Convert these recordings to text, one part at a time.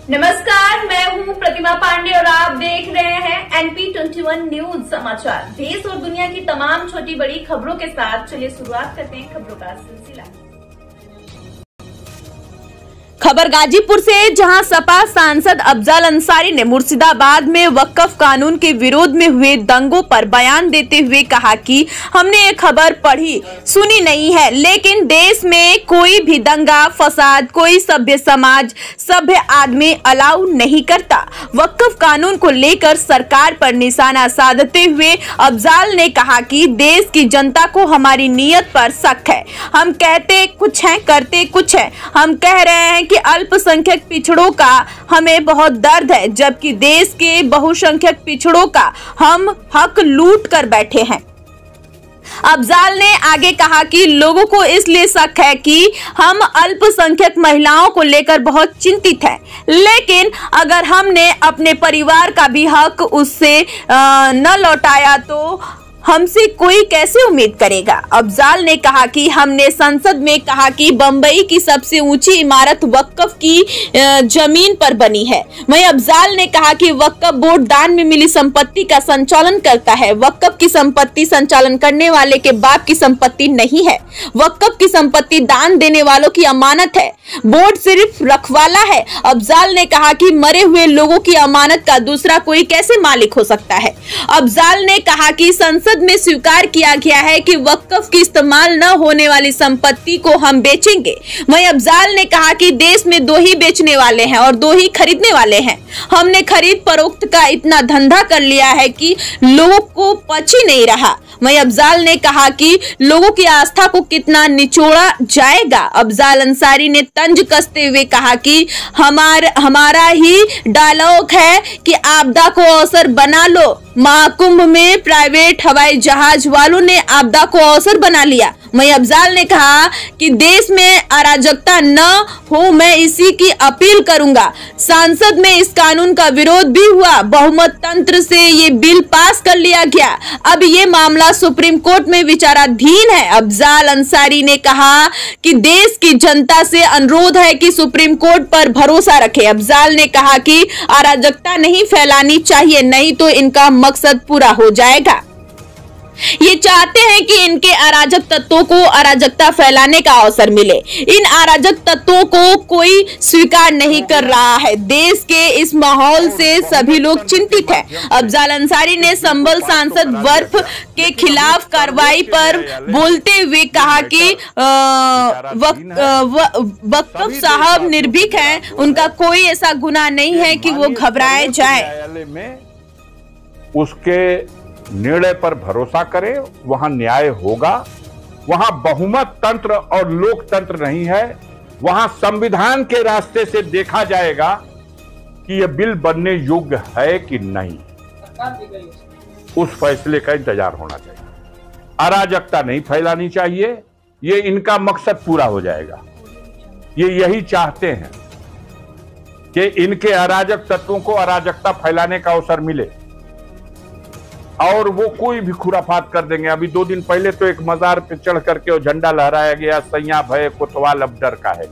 नमस्कार, मैं हूं प्रतिमा पांडे और आप देख रहे हैं NP21 न्यूज समाचार। देश और दुनिया की तमाम छोटी बड़ी खबरों के साथ चलिए शुरुआत करते हैं खबरों का सिलसिला। खबर गाजीपुर से, जहां सपा सांसद अफजाल अंसारी ने मुर्शिदाबाद में वक्फ कानून के विरोध में हुए दंगों पर बयान देते हुए कहा कि हमने ये खबर पढ़ी सुनी नहीं है, लेकिन देश में कोई भी दंगा फसाद कोई सभ्य समाज सभ्य आदमी अलाउ नहीं करता। वक्फ कानून को लेकर सरकार पर निशाना साधते हुए अफजाल ने कहा कि देश की जनता को हमारी नीयत पर शक है। हम कहते कुछ हैं करते कुछ है। हम कह रहे हैं कि अल्पसंख्यक पिछड़ों का हमें बहुत दर्द है, जबकि देश के बहुसंख्यक पिछड़ों का हम हक लूट कर बैठे हैं। अफजाल ने आगे कहा कि लोगों को इसलिए शक है कि हम अल्पसंख्यक महिलाओं को लेकर बहुत चिंतित हैं, लेकिन अगर हमने अपने परिवार का भी हक उससे न लौटाया तो हमसे कोई कैसे उम्मीद करेगा। अफजाल ने कहा कि हमने संसद में कहा कि बंबई की सबसे ऊंची इमारत वक्फ की जमीन पर बनी है। वहीं अफजाल ने कहा कि वक्फ बोर्ड दान में मिली संपत्ति का संचालन करता है। वक्फ की संपत्ति संचालन करने वाले के बाप की संपत्ति नहीं है। वक्फ की संपत्ति दान देने वालों की अमानत है, बोर्ड सिर्फ रखवाला है। अफजाल ने कहा कि मरे हुए लोगों की अमानत का दूसरा कोई कैसे मालिक हो सकता है। अफजाल ने कहा कि संसद में स्वीकार किया गया है कि वक्फ की इस्तेमाल न होने वाली संपत्ति को हम बेचेंगे। वहीं अफजाल ने कहा कि देश में दो ही बेचने वाले हैं और दो ही खरीदने वाले हैं। हमने खरीद फरोख्त का इतना धंधा कर लिया है कि लोगों को पच ही नहीं रहा। वहीं अफजाल ने कहा कि लोगों की आस्था को कितना निचोड़ा जाएगा। अफजाल अंसारी ने तंज कसते हुए कहा कि हमारा ही डायलॉग है कि आपदा को अवसर बना लो। महाकुंभ में प्राइवेट हवाई जहाज वालों ने आपदा को अवसर बना लिया। वहीं अफजाल ने कहा कि देश में अराजकता न हो, मैं इसी की अपील करूंगा। संसद में इस कानून का विरोध भी हुआ, बहुमत तंत्र से ये बिल पास कर लिया गया। अब ये मामला सुप्रीम कोर्ट में विचाराधीन है। अफजाल अंसारी ने कहा कि देश की जनता से अनुरोध है कि सुप्रीम कोर्ट पर भरोसा रखे। अफजाल ने कहा कि अराजकता नहीं फैलानी चाहिए, नहीं तो इनका मकसद पूरा हो जाएगा। ये चाहते हैं कि इनके अराजक तत्वों को अराजकता फैलाने का अवसर मिले। इन अराजक तत्वों को कोई स्वीकार नहीं कर रहा है। देश के इस माहौल से सभी लोग चिंतित हैं। अफजाल अंसारी ने संभल सांसद वर्फ के खिलाफ कार्रवाई पर बोलते हुए कहा कि वक्फ साहब निर्भीक हैं, उनका कोई ऐसा गुनाह नहीं है कि वो घबराए जाए। उसके निर्णय पर भरोसा करें, वहां न्याय होगा। वहां बहुमत तंत्र और लोकतंत्र नहीं है। वहां संविधान के रास्ते से देखा जाएगा कि यह बिल बनने योग्य है कि नहीं। उस फैसले का इंतजार होना चाहिए। अराजकता नहीं फैलानी चाहिए, ये इनका मकसद पूरा हो जाएगा। ये यही चाहते हैं कि इनके अराजक तत्वों को अराजकता फैलाने का अवसर मिले और वो कोई भी खुराफात कर देंगे। अभी 2 दिन पहले तो एक मजार पे चढ़ करके वो झंडा लहराया गया, सैया भय कोतवाल अब डर का है।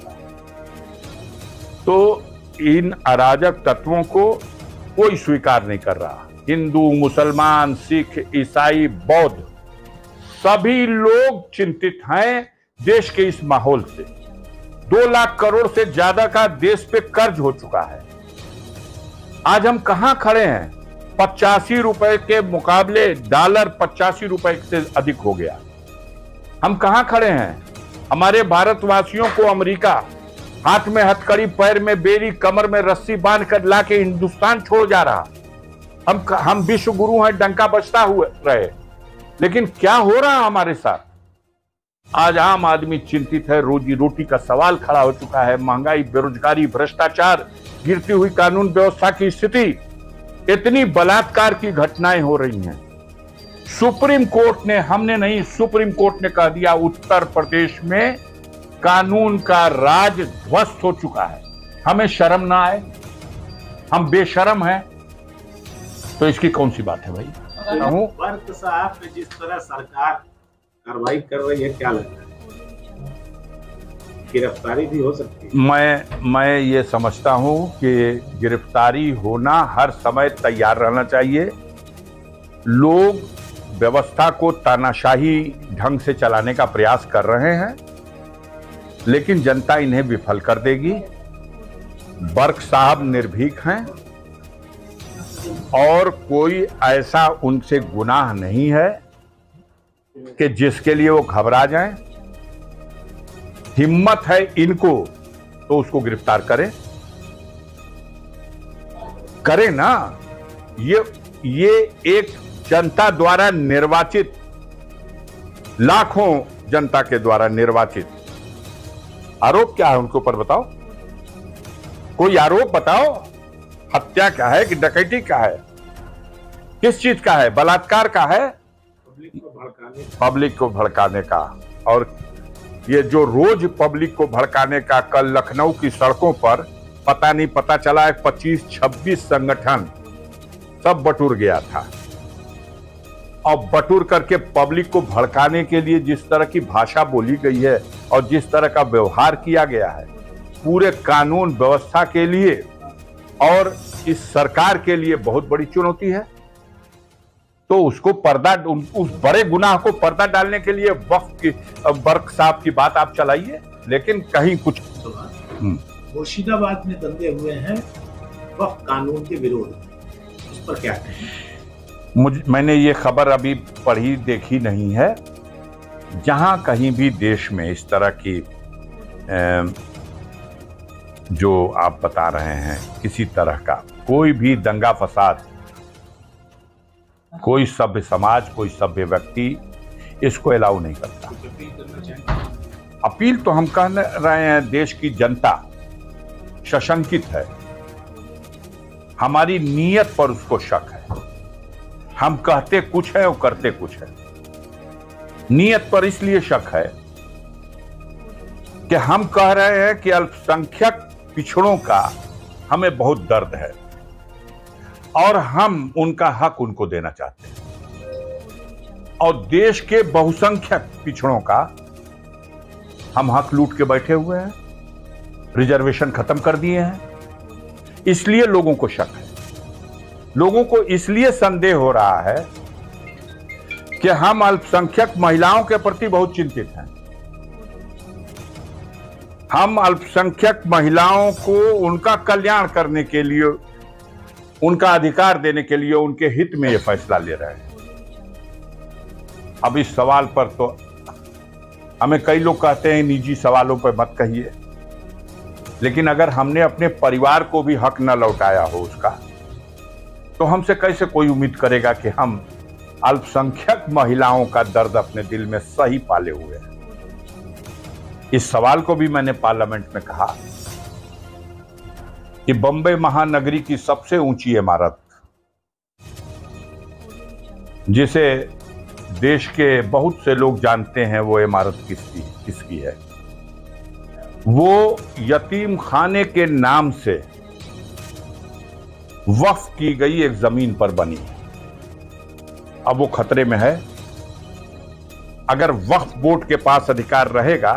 तो इन अराजक तत्वों को कोई स्वीकार नहीं कर रहा। हिंदू मुसलमान सिख ईसाई बौद्ध सभी लोग चिंतित हैं देश के इस माहौल से। 2 लाख करोड़ से ज्यादा का देश पे कर्ज हो चुका है। आज हम कहां खड़े हैं? 85 रुपए के मुकाबले डॉलर 85 रुपए से अधिक हो गया। हम कहां खड़े हैं? हमारे भारतवासियों को अमेरिका हाथ में हथकड़ी पैर में बेड़ी कमर में रस्सी बांध कर ला के हिंदुस्तान छोड़ जा रहा। हम विश्व गुरु हैं, डंका बजता हुए रहे, लेकिन क्या हो रहा हमारे साथ? आज आम आदमी चिंतित है। रोजी रोटी का सवाल खड़ा हो चुका है। महंगाई, बेरोजगारी, भ्रष्टाचार, गिरती हुई कानून व्यवस्था की स्थिति, इतनी बलात्कार की घटनाएं हो रही हैं। सुप्रीम कोर्ट ने, हमने नहीं, सुप्रीम कोर्ट ने कह दिया उत्तर प्रदेश में कानून का राज ध्वस्त हो चुका है। हमें शर्म ना आए? हम बेशर्म हैं? तो इसकी कौन सी बात है भाई? वर्क साहब पे जिस तरह सरकार कार्रवाई कर रही है, क्या लगता है? गिरफ्तारी भी हो सकती है। मैं ये समझता हूं कि गिरफ्तारी होना हर समय तैयार रहना चाहिए। लोग व्यवस्था को तानाशाही ढंग से चलाने का प्रयास कर रहे हैं, लेकिन जनता इन्हें विफल कर देगी। बर्क साहब निर्भीक हैं और कोई ऐसा उनसे गुनाह नहीं है कि जिसके लिए वो घबरा जाएं। हिम्मत है इनको तो उसको गिरफ्तार करें ना। ये एक जनता द्वारा निर्वाचित, लाखों जनता के द्वारा निर्वाचित, आरोप क्या है उनके ऊपर बताओ, कोई आरोप बताओ। हत्या क्या है कि डकैती का है, किस चीज का है, बलात्कार का है, पब्लिक को भड़काने का। और ये जो रोज पब्लिक को भड़काने का, कल लखनऊ की सड़कों पर पता चला 25-26 संगठन सब बटुर गया था। और बटुर करके पब्लिक को भड़काने के लिए जिस तरह की भाषा बोली गई है और जिस तरह का व्यवहार किया गया है, पूरे कानून व्यवस्था के लिए और इस सरकार के लिए बहुत बड़ी चुनौती है। तो उसको उस बड़े गुनाह को पर्दा डालने के लिए बर्क साहब की बात आप चलाइए, लेकिन कहीं कुछ। मुर्शिदाबाद में दंगे हुए हैं वक्फ कानून के विरोध में, उस पर क्या कहें? मैंने ये खबर अभी पढ़ी देखी नहीं है। जहां कहीं भी देश में इस तरह की जो आप बता रहे हैं, किसी तरह का कोई भी दंगा फसाद, कोई सभ्य समाज, कोई सभ्य व्यक्ति इसको अलाउ नहीं करता। अपील तो हम कह रहे हैं, देश की जनता सशंकित है, हमारी नीयत पर उसको शक है। हम कहते कुछ है और करते कुछ है। नीयत पर इसलिए शक है कि हम कह रहे हैं कि अल्पसंख्यक पिछड़ों का हमें बहुत दर्द है और हम उनका हक उनको देना चाहते हैं। और देश के बहुसंख्यक पिछड़ों का हम हक लूट के बैठे हुए हैं, रिजर्वेशन खत्म कर दिए हैं। इसलिए लोगों को शक है, लोगों को इसलिए संदेह हो रहा है कि हम अल्पसंख्यक महिलाओं के प्रति बहुत चिंतित हैं। हम अल्पसंख्यक महिलाओं को उनका कल्याण करने के लिए, उनका अधिकार देने के लिए, उनके हित में यह फैसला ले रहे हैं। अब इस सवाल पर तो हमें कई लोग कहते हैं निजी सवालों पर मत कहिए, लेकिन अगर हमने अपने परिवार को भी हक न लौटाया हो उसका, तो हमसे कैसे कोई उम्मीद करेगा कि हम अल्पसंख्यक महिलाओं का दर्द अपने दिल में सही पाले हुए हैं। इस सवाल को भी मैंने पार्लियामेंट में कहा कि बंबई महानगरी की सबसे ऊंची इमारत, जिसे देश के बहुत से लोग जानते हैं वो इमारत किसकी है, वो यतीम खाने के नाम से वक्फ की गई एक जमीन पर बनी। अब वो खतरे में है। अगर वक्फ बोर्ड के पास अधिकार रहेगा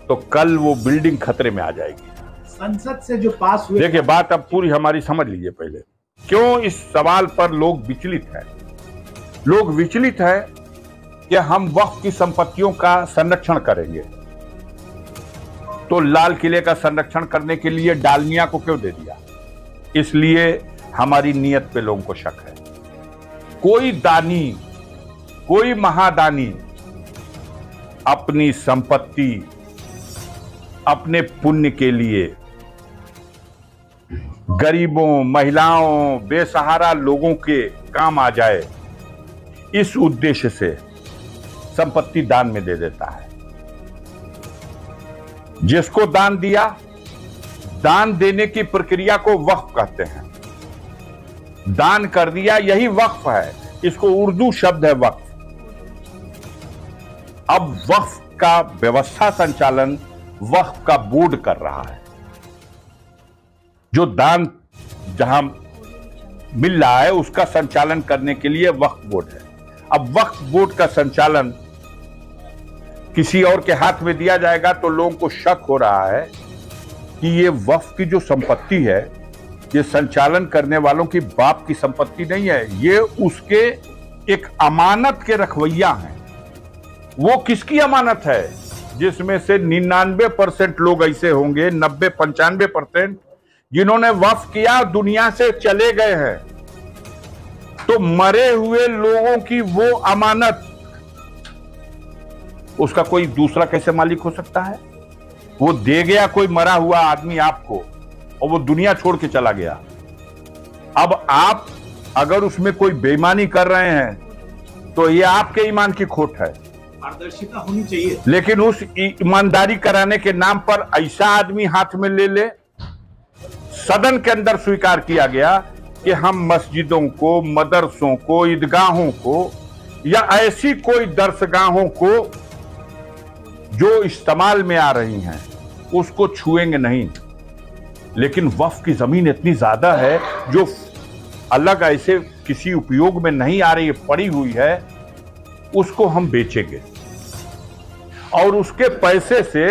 तो कल वो बिल्डिंग खतरे में आ जाएगी। संसद से जो पास हुए, देखिए बात अब पूरी हमारी समझ लीजिए पहले, क्यों इस सवाल पर लोग विचलित हैं। लोग विचलित है कि हम वक्फ की संपत्तियों का संरक्षण करेंगे, तो लाल किले का संरक्षण करने के लिए डालमिया को क्यों दे दिया? इसलिए हमारी नीयत पे लोगों को शक है। कोई दानी, कोई महादानी अपनी संपत्ति, अपने पुण्य के लिए गरीबों, महिलाओं, बेसहारा लोगों के काम आ जाए, इस उद्देश्य से संपत्ति दान में दे देता है। जिसको दान दिया, दान देने की प्रक्रिया को वक्फ कहते हैं। दान कर दिया, यही वक्फ है। इसको उर्दू शब्द है वक्फ। अब वक्फ का व्यवस्था संचालन वक्फ का बोर्ड कर रहा है। जो दान जहां मिल रहा है उसका संचालन करने के लिए वक्फ बोर्ड है। अब वक्फ बोर्ड का संचालन किसी और के हाथ में दिया जाएगा तो लोगों को शक हो रहा है कि ये वक्फ की जो संपत्ति है, ये संचालन करने वालों की बाप की संपत्ति नहीं है, ये उसके एक अमानत के रखवैया हैं। वो किसकी अमानत है? जिसमें से 99% लोग ऐसे होंगे, 90-95%, जिन्होंने वक्फ किया दुनिया से चले गए हैं। तो मरे हुए लोगों की वो अमानत उसका कोई दूसरा कैसे मालिक हो सकता है? वो दे गया कोई मरा हुआ आदमी आपको और वो दुनिया छोड़ के चला गया। अब आप अगर उसमें कोई बेईमानी कर रहे हैं तो ये आपके ईमान की खोट है। पारदर्शिता होनी चाहिए, लेकिन उस ईमानदारी कराने के नाम पर ऐसा आदमी हाथ में ले ले। सदन के अंदर स्वीकार किया गया कि हम मस्जिदों को, मदरसों को, ईदगाहों को या ऐसी कोई दरसगाहों को जो इस्तेमाल में आ रही हैं उसको छुएंगे नहीं। लेकिन वक्फ की जमीन इतनी ज्यादा है जो अलग ऐसे किसी उपयोग में नहीं आ रही है, पड़ी हुई है, उसको हम बेचेंगे और उसके पैसे से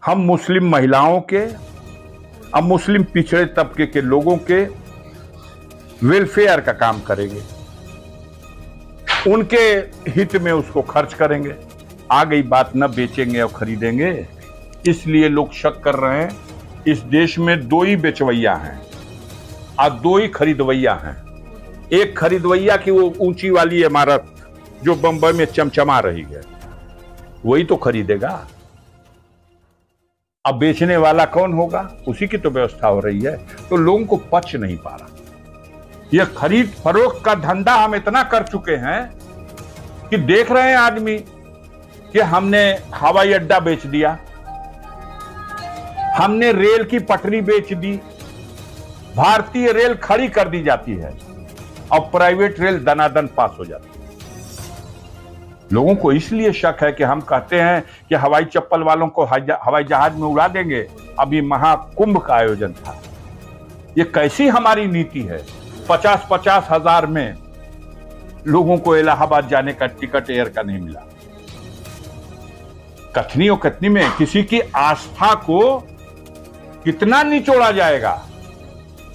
हम मुस्लिम महिलाओं के, अब मुस्लिम पिछड़े तबके के लोगों के वेलफेयर का काम करेंगे, उनके हित में उसको खर्च करेंगे। आ गई बात न बेचेंगे और खरीदेंगे। इसलिए लोग शक कर रहे हैं इस देश में दो ही बेचवैया हैं और दो ही खरीदवैया हैं। एक खरीदवैया की वो ऊंची वाली इमारत जो बंबई में चमचमा रही है, वही तो खरीदेगा। अब बेचने वाला कौन होगा? उसी की तो व्यवस्था हो रही है। तो लोगों को पच नहीं पा रहा। यह खरीद फरोख्त का धंधा हम इतना कर चुके हैं कि देख रहे हैं आदमी कि हमने हवाई अड्डा बेच दिया, हमने रेल की पटरी बेच दी, भारतीय रेल खड़ी कर दी जाती है और प्राइवेट रेल दनादन पास हो जाती है। लोगों को इसलिए शक है कि हम कहते हैं कि हवाई चप्पल वालों को हवाई जहाज में उड़ा देंगे। अभी महाकुंभ का आयोजन था। ये कैसी हमारी नीति है? 50-50 हजार में लोगों को इलाहाबाद जाने का टिकट एयर का नहीं मिला। कथनी और कथनी में किसी की आस्था को कितना निचोड़ा जाएगा?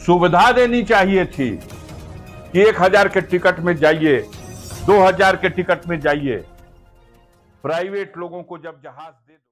सुविधा देनी चाहिए थी कि 1000 के टिकट में जाइए, 2000 के टिकट में जाइए। प्राइवेट लोगों को जब जहाज दे